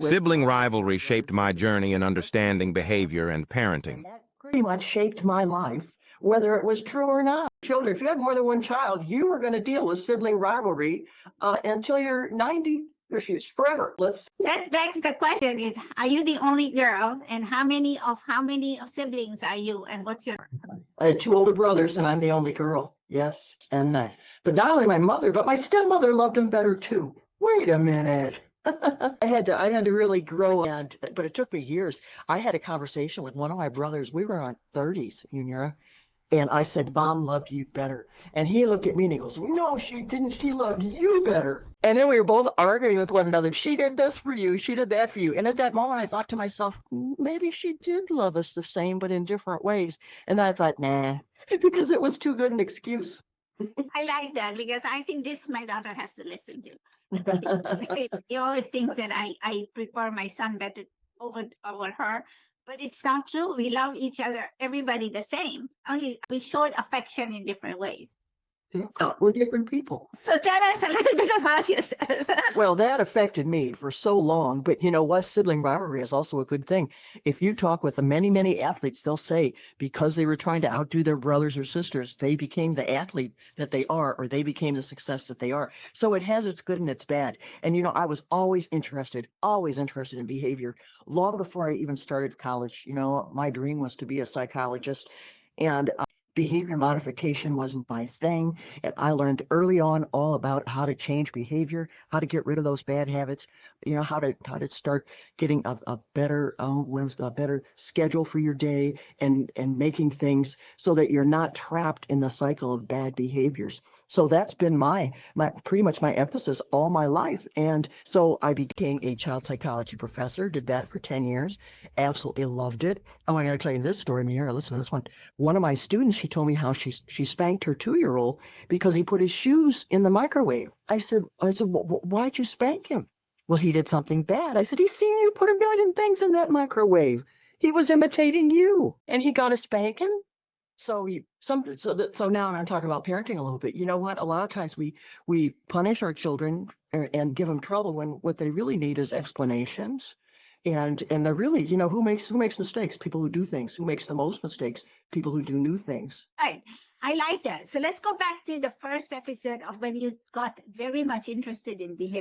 Sibling rivalry shaped my journey in understanding behavior and parenting. That pretty much shaped my life, whether it was true or not. Children, if you had more than one child, you were going to deal with sibling rivalry until you're 90, or forever. That begs the question: is are you the only girl, and how many siblings are you, and what's your? I had two older brothers, and I'm the only girl. Yes, and but not only my mother, but my stepmother loved him better too. Wait a minute. I had to really grow, but it took me years. I had a conversation with one of my brothers. We were on 30s, Unira, and I said, "Mom loved you better." And he looked at me and he goes, "No, she didn't. She loved you better." And then we were both arguing with one another. She did this for you. She did that for you. And at that moment, I thought to myself, maybe she did love us the same, but in different ways. And I thought, nah, because it was too good an excuse. I like that because I think this my daughter has to listen to. He always thinks that I prefer my son better over her, but it's not true. We love each other, everybody the same. Only we showed affection in different ways. So, we're different people. So tell us a little bit about yourself. Well, that affected me for so long, but you know what? Sibling rivalry is also a good thing. If you talk with the many athletes, they'll say because they were trying to outdo their brothers or sisters, they became the athlete that they are, or they became the success that they are. So it has its good and its bad. And you know, I was always interested in behavior. Long before I even started college, you know, my dream was to be a psychologist, and behavior modification wasn't my thing. And I learned early on all about how to change behavior, how to get rid of those bad habits, you know, how to start getting a better schedule for your day, and making things so that you're not trapped in the cycle of bad behaviors. So that's been my pretty much my emphasis all my life. And so I became a child psychology professor, did that for 10 years, absolutely loved it. Oh, I got to tell you this story, Mira. Listen to this one. One of my students, she told me how she spanked her 2-year-old because he put his shoes in the microwave. I said, why'd you spank him? Well, he did something bad. I said, he's seen you put a million things in that microwave. He was imitating you, and he got a spanking. So now I'm going to talk about parenting a little bit. You know what? A lot of times we punish our children and give them trouble when what they really need is explanations. And they're really, you know, who makes mistakes? People who do things. Who makes the most mistakes? People who do new things. Right. I like that. So let's go back to the first episode of when you got very much interested in behavior.